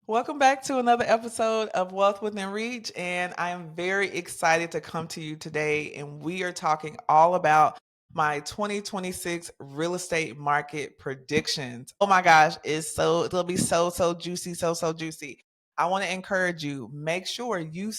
Welcome back to another episode of Wealth Within Reach. And I am very excited to come to you today. And we are talking all about my 2026 real estate market predictions. Oh my gosh, it'll be so juicy, so juicy. I want to encourage you, make sure you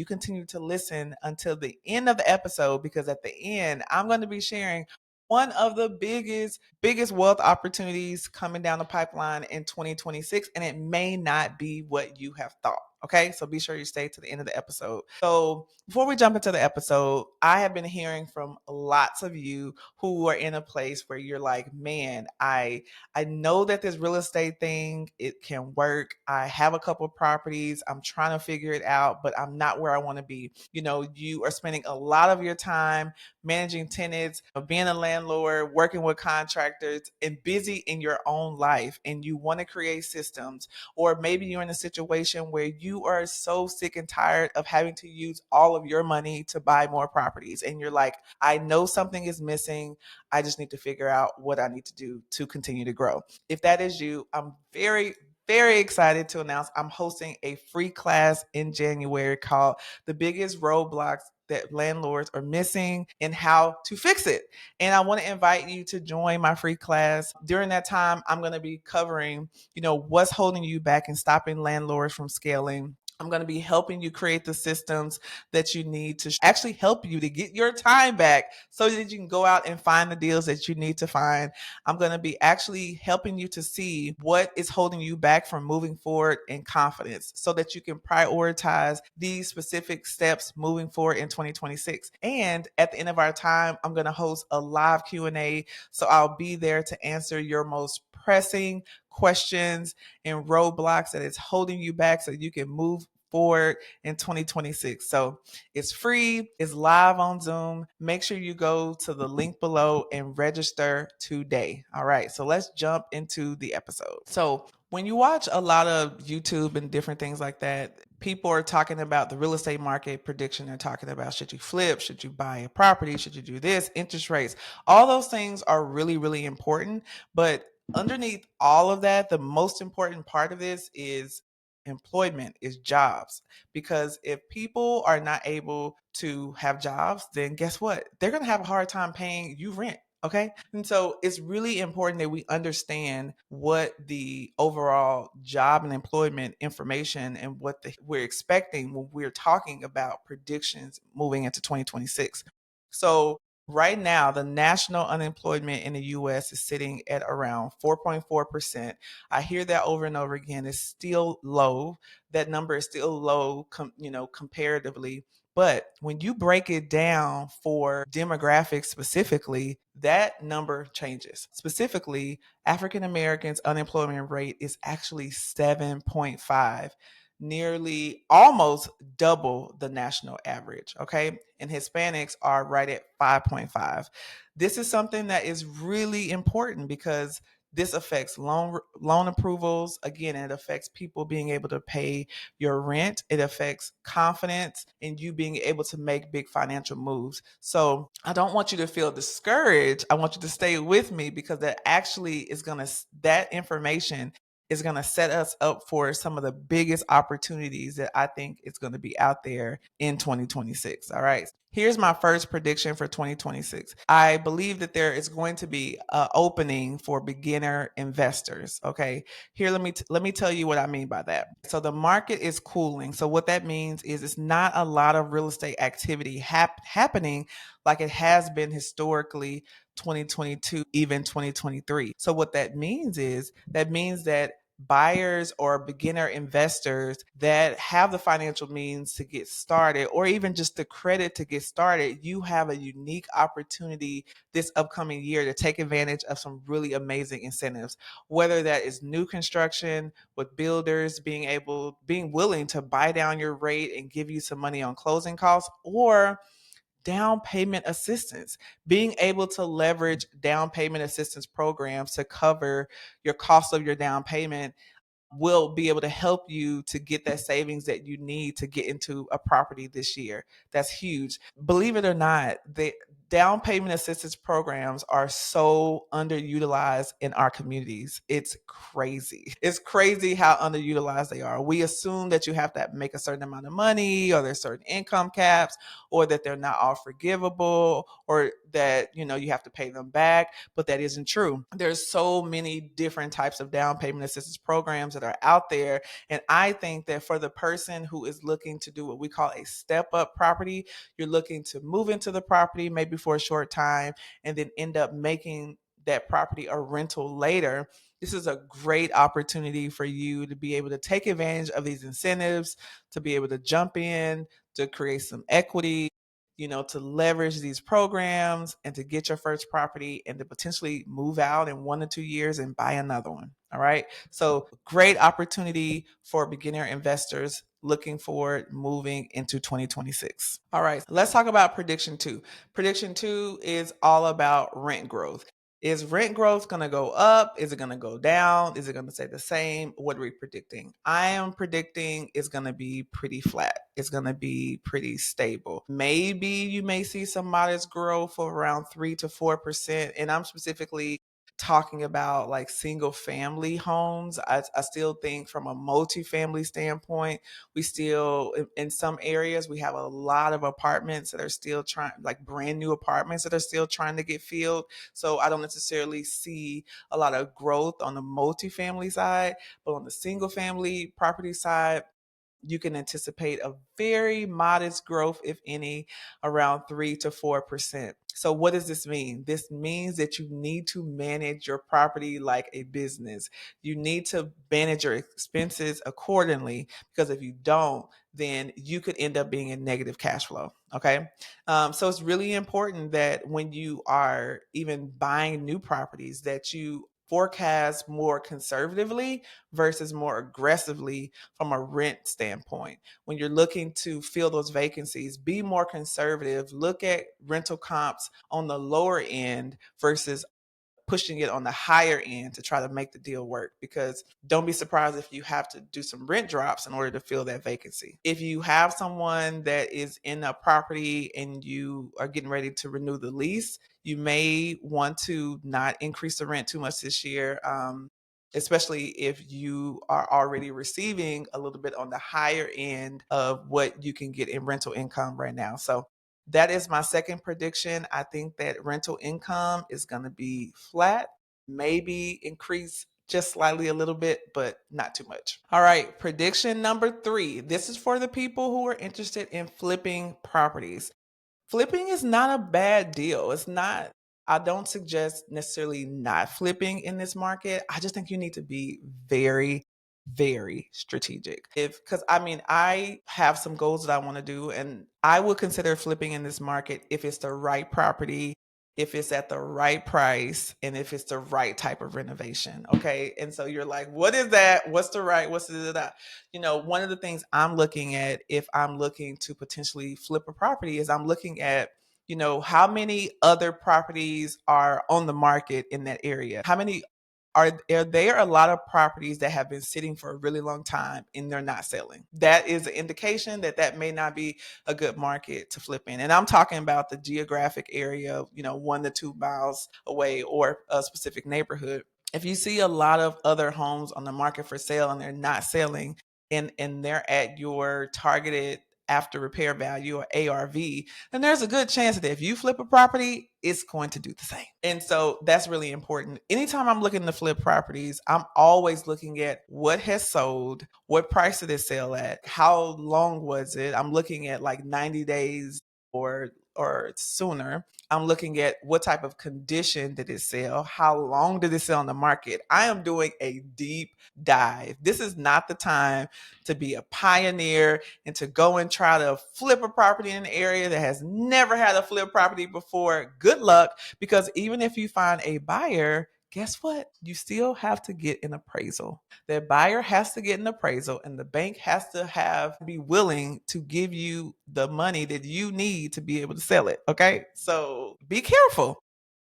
continue to listen until the end of the episode, because at the end, I'm going to be sharing one of the biggest wealth opportunities coming down the pipeline in 2026, and it may not be what you have thought. Okay, so be sure you stay to the end of the episode. So, before we jump into the episode, I have been hearing from lots of you who are in a place where you're like, man, I know that this real estate thing, it can work. I have a couple of properties. I'm trying to figure it out, but I'm not where I want to be. You are spending a lot of your time managing tenants, being a landlord, working with contractors, and busy in your own life. And you want to create systems, or maybe you're in a situation where you are so sick and tired of having to use all of your money to buy more properties. And you're like, I know something is missing. I just need to figure out what I need to do to continue to grow. If that is you, I'm very excited to announce I'm hosting a free class in January called The Biggest Roadblocks That Landlords Are Missing and How to Fix It. And I want to invite you to join my free class. During that time, I'm going to be covering, what's holding you back and stopping landlords from scaling. I'm going to be helping you create the systems that you need to actually help you to get your time back so that you can go out and find the deals that you need to find. I'm going to be actually helping you to see what is holding you back from moving forward in confidence so that you can prioritize these specific steps moving forward in 2026. And at the end of our time, I'm going to host a live Q&A. So I'll be there to answer your most pressing questions and roadblocks that is holding you back so you can move forward in 2026. So it's free, it's live on Zoom. Make sure you go to the link below and register today. All right, so let's jump into the episode. So when you watch a lot of YouTube and different things like that, people are talking about the real estate market prediction. They're talking about, should you flip? Should you buy a property? Should you do this? Interest rates. All those things are really important. But underneath all of that, the most important part of this is employment, is jobs. Because if people are not able to have jobs, then guess what? They're going to have a hard time paying you rent. Okay. And so it's really important that we understand what the overall job and employment information and we're expecting when we're talking about predictions moving into 2026. So right now, the national unemployment in the US is sitting at around 4.4%. I hear that over and over again. It's still low. That number is still low, comparatively. But when you break it down for demographics specifically, that number changes. Specifically, African Americans' unemployment rate is actually 7.5, nearly almost double the national average. Okay. And Hispanics are right at 5.5. This is something that is really important because this affects loan approvals. Again, it affects people being able to pay your rent. It affects confidence and you being able to make big financial moves. So I don't want you to feel discouraged. I want you to stay with me because that information is going to set us up for some of the biggest opportunities that I think is going to be out there in 2026. All right. Here's my first prediction for 2026. I believe that there is going to be an opening for beginner investors. Okay. Here, let me tell you what I mean by that. So the market is cooling. So what that means is it's not a lot of real estate activity happening like it has been historically 2022, even 2023. So what that means is that buyers or beginner investors that have the financial means to get started or even just the credit to get started, you have a unique opportunity this upcoming year to take advantage of some really amazing incentives, whether that is new construction with builders being willing to buy down your rate and give you some money on closing costs, or down payment assistance, being able to leverage down payment assistance programs to cover your cost of your down payment will be able to help you to get that savings that you need to get into a property this year. That's huge. Believe it or not, down payment assistance programs are so underutilized in our communities. It's crazy. It's crazy how underutilized they are. We assume that you have to make a certain amount of money, or there's certain income caps, or that they're not all forgivable, or that, you have to pay them back, but that isn't true. There's so many different types of down payment assistance programs that are out there. And I think that for the person who is looking to do what we call a step up property, you're looking to move into the property maybe for a short time and then end up making that property a rental later. This is a great opportunity for you to be able to take advantage of these incentives, to be able to jump in, to create some equity, to leverage these programs and to get your first property and to potentially move out in 1 to 2 years and buy another one. All right. So, great opportunity for beginner investors looking forward moving into 2026. All right. Let's talk about prediction two. Prediction two is all about rent growth. Is rent growth going to go up? Is it going to go down? Is it going to stay the same? What are we predicting? I am predicting it's going to be pretty flat. It's going to be pretty stable. Maybe you may see some modest growth of around 3 to 4%. And I'm specifically talking about like single family homes. I still think from a multifamily standpoint, we still, in some areas, we have a lot of apartments that are still trying, like brand new apartments that are still trying to get filled. So I don't necessarily see a lot of growth on the multifamily side, but on the single family property side, you can anticipate a very modest growth, if any, around 3 to 4%. So, what does this mean? This means that you need to manage your property like a business. You need to manage your expenses accordingly, because if you don't, then you could end up being in negative cash flow. Okay. So it's really important that when you are even buying new properties, that you forecast more conservatively versus more aggressively from a rent standpoint. When you're looking to fill those vacancies, be more conservative. Look at rental comps on the lower end versus pushing it on the higher end to try to make the deal work, because don't be surprised if you have to do some rent drops in order to fill that vacancy. If you have someone that is in a property and you are getting ready to renew the lease, you may want to not increase the rent too much this year. Especially if you are already receiving a little bit on the higher end of what you can get in rental income right now. So that is my second prediction. I think that rental income is going to be flat, maybe increase just slightly a little bit, but not too much. All right, prediction number three. This is for the people who are interested in flipping properties. Flipping is not a bad deal. It's not, I don't suggest necessarily not flipping in this market. I just think you need to be very, very strategic. Because I mean, I have some goals that I want to do, and I would consider flipping in this market if it's the right property, if it's at the right price, and if it's the right type of renovation. Okay. And so you're like, what is that? What's the right? What's the, one of the things I'm looking at if I'm looking to potentially flip a property is I'm looking at, how many other properties are on the market in that area? How many are there a lot of properties that have been sitting for a really long time and they're not selling? That is an indication that that may not be a good market to flip in. And I'm talking about the geographic area, 1 to 2 miles away, or a specific neighborhood. If you see a lot of other homes on the market for sale and they're not selling, and they're at your targeted after repair value, or ARV, then there's a good chance that if you flip a property, it's going to do the same. And so that's really important. Anytime I'm looking to flip properties, I'm always looking at what has sold, what price did it sell at, how long was it. I'm looking at like 90 days or sooner. I'm looking at what type of condition did it sell, how long did it sell on the market. I am doing a deep dive. This is not the time to be a pioneer and to go and try to flip a property in an area that has never had a flip property before. Good luck, because even if you find a buyer, guess what? You still have to get an appraisal. That buyer has to get an appraisal, and the bank has to be willing to give you the money that you need to be able to sell it. Okay. So be careful.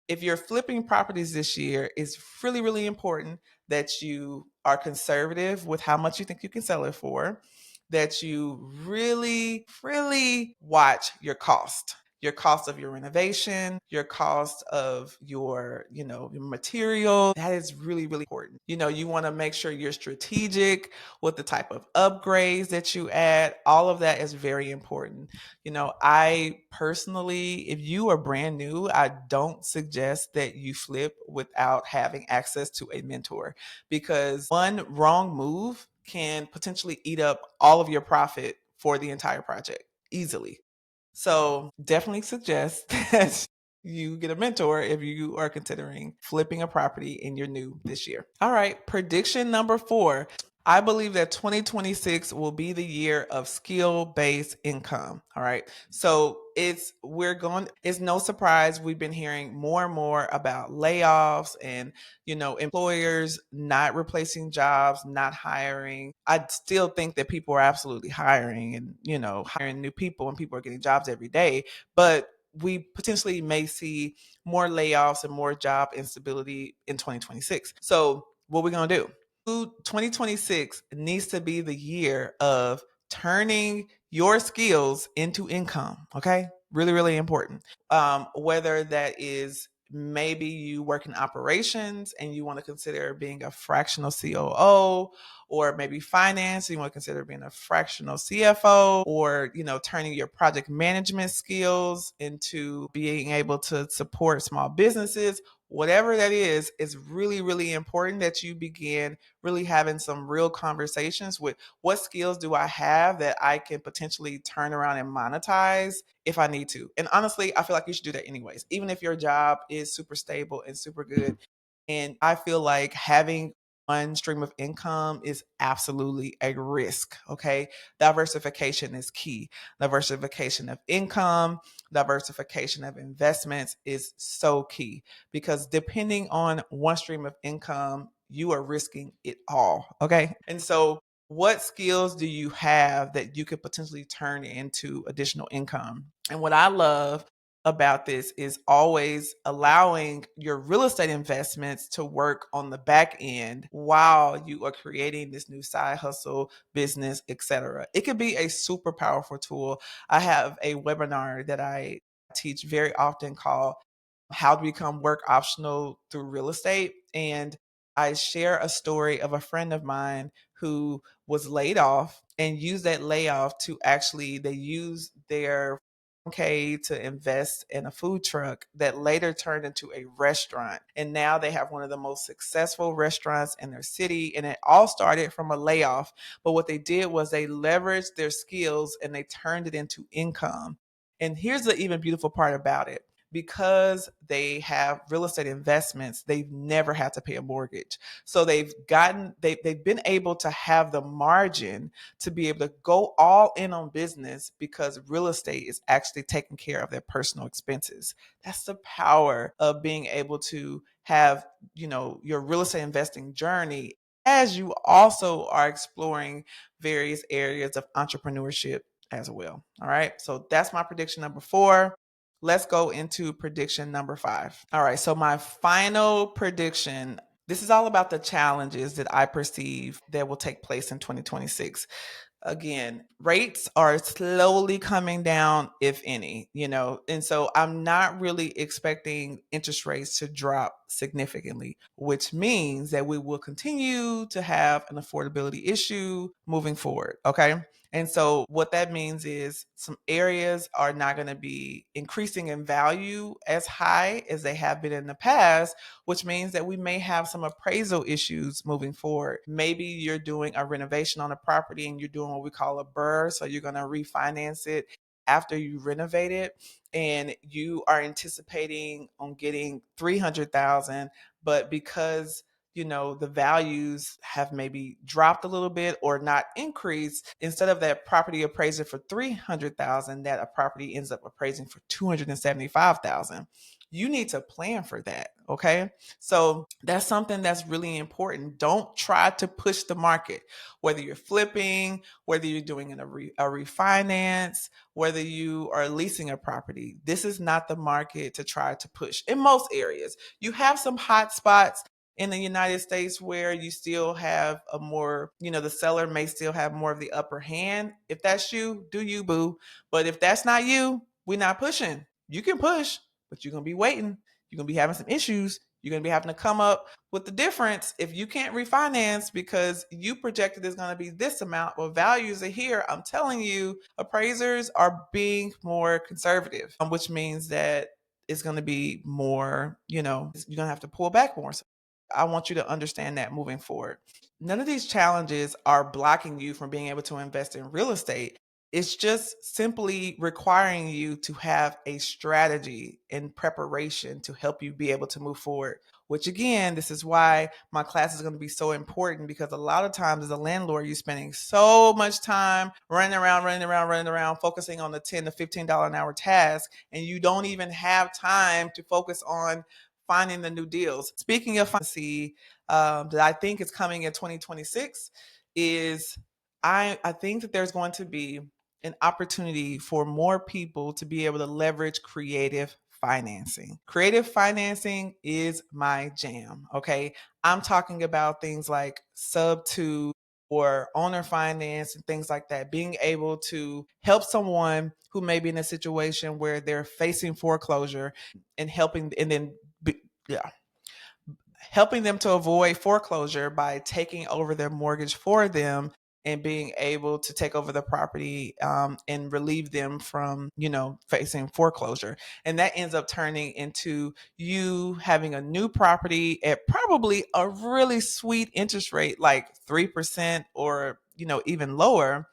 If you're flipping properties this year, it's really, really important that you are conservative with how much you think you can sell it for, that you really, really watch your cost. your cost of your renovation, your cost of your material. That is really, really important. You want to make sure you're strategic with the type of upgrades that you add. All of that is very important. I personally, if you are brand new, I don't suggest that you flip without having access to a mentor, because one wrong move can potentially eat up all of your profit for the entire project easily. So definitely suggest that you get a mentor if you are considering flipping a property and you're new this year. All right, prediction number 4. I believe that 2026 will be the year of skill-based income. All right. So it's no surprise we've been hearing more and more about layoffs and employers not replacing jobs, not hiring. I still think that people are absolutely hiring and hiring new people, and people are getting jobs every day, but we potentially may see more layoffs and more job instability in 2026. So what we're going to do? 2026 needs to be the year of turning your skills into income. Okay. Really, really important. Whether that is maybe you work in operations and you want to consider being a fractional COO, or maybe finance, you want to consider being a fractional CFO, or, turning your project management skills into being able to support small businesses. Whatever that is really, really important that you begin really having some real conversations with what skills do I have that I can potentially turn around and monetize if I need to. And honestly, I feel like you should do that anyways, even if your job is super stable and super good. And I feel like having one stream of income is absolutely a risk. Okay. Diversification is key. Diversification of income, diversification of investments is so key, because depending on one stream of income, you are risking it all. Okay. And so, what skills do you have that you could potentially turn into additional income? And what I love about this is always allowing your real estate investments to work on the back end while you are creating this new side hustle, business, etc. It could be a super powerful tool. I have a webinar that I teach very often called How to Become Work Optional Through Real Estate. And I share a story of a friend of mine who was laid off and used that layoff to actually, they used their to invest in a food truck that later turned into a restaurant. And now they have one of the most successful restaurants in their city. And it all started from a layoff. But what they did was they leveraged their skills and they turned it into income. And here's the even beautiful part about it: because they have real estate investments, they've never had to pay a mortgage. So they've been able to have the margin to be able to go all in on business, because real estate is actually taking care of their personal expenses. That's the power of being able to have, your real estate investing journey as you also are exploring various areas of entrepreneurship as well. All right. So that's my prediction number 4. Let's go into prediction number 5. All right. So, my final prediction, this is all about the challenges that I perceive that will take place in 2026. Again, rates are slowly coming down, if any, and so I'm not really expecting interest rates to drop significantly, which means that we will continue to have an affordability issue moving forward. Okay. And so what that means is some areas are not going to be increasing in value as high as they have been in the past, which means that we may have some appraisal issues moving forward. Maybe you're doing a renovation on a property and you're doing what we call a BRRRR. So you're going to refinance it after you renovate it, and you are anticipating on getting 300,000, but because the values have maybe dropped a little bit or not increased, instead of that property appraising for 300,000, that a property ends up appraising for 275,000. You need to plan for that. Okay. So that's something that's really important. Don't try to push the market, whether you're flipping, whether you're doing a refinance, whether you are leasing a property. This is not the market to try to push in most areas. You have some hot spots in the United States where you still have a more, the seller may still have more of the upper hand. If that's you, do you, boo. But if that's not you, we're not pushing. You can push, but you're going to be waiting. You're going to be having some issues. You're going to be having to come up with the difference. If you can't refinance because you projected it's going to be this amount, well, values are here. I'm telling you, appraisers are being more conservative, which means that it's going to be more, you're going to have to pull back more. So I want you to understand that moving forward. None of these challenges are blocking you from being able to invest in real estate. It's just simply requiring you to have a strategy and preparation to help you be able to move forward. Which, again, this is why my class is going to be so important, because a lot of times as a landlord, you're spending so much time running around, focusing on the $10 to $15 an hour task, and you don't even have time to focus on finding the new deals. Speaking of fantasy, that I think is coming in 2026 is I think that there's going to be an opportunity for more people to be able to leverage creative financing. Creative financing is my jam. Okay. I'm talking about things like sub to or owner finance and things like that, being able to help someone who may be in a situation where they're facing foreclosure and yeah, helping them to avoid foreclosure by taking over their mortgage for them and being able to take over the property, and relieve them from, facing foreclosure. And that ends up turning into you having a new property at probably a really sweet interest rate, like 3% or, even lower.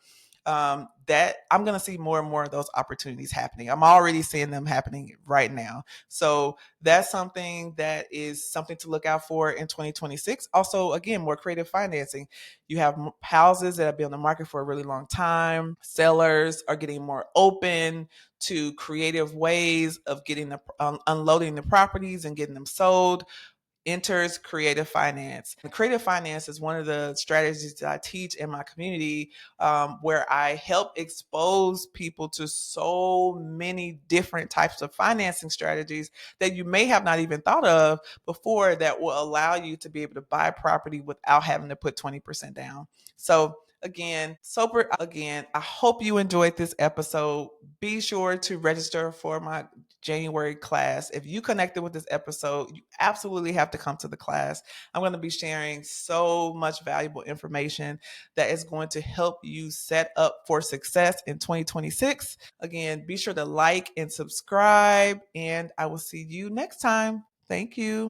That I'm going to see more and more of those opportunities happening. I'm already seeing them happening right now. So that's something that is something to look out for in 2026. Also, again, more creative financing. You have houses that have been on the market for a really long time. Sellers are getting more open to creative ways of getting unloading the properties and getting them sold. Enters creative finance. And creative finance is one of the strategies that I teach in my community, where I help expose people to so many different types of financing strategies that you may have not even thought of before, that will allow you to be able to buy property without having to put 20% down. So again, I hope you enjoyed this episode. Be sure to register for my January class. If you connected with this episode, you absolutely have to come to the class. I'm going to be sharing so much valuable information that is going to help you set up for success in 2026. Again, be sure to like and subscribe, and I will see you next time. Thank you.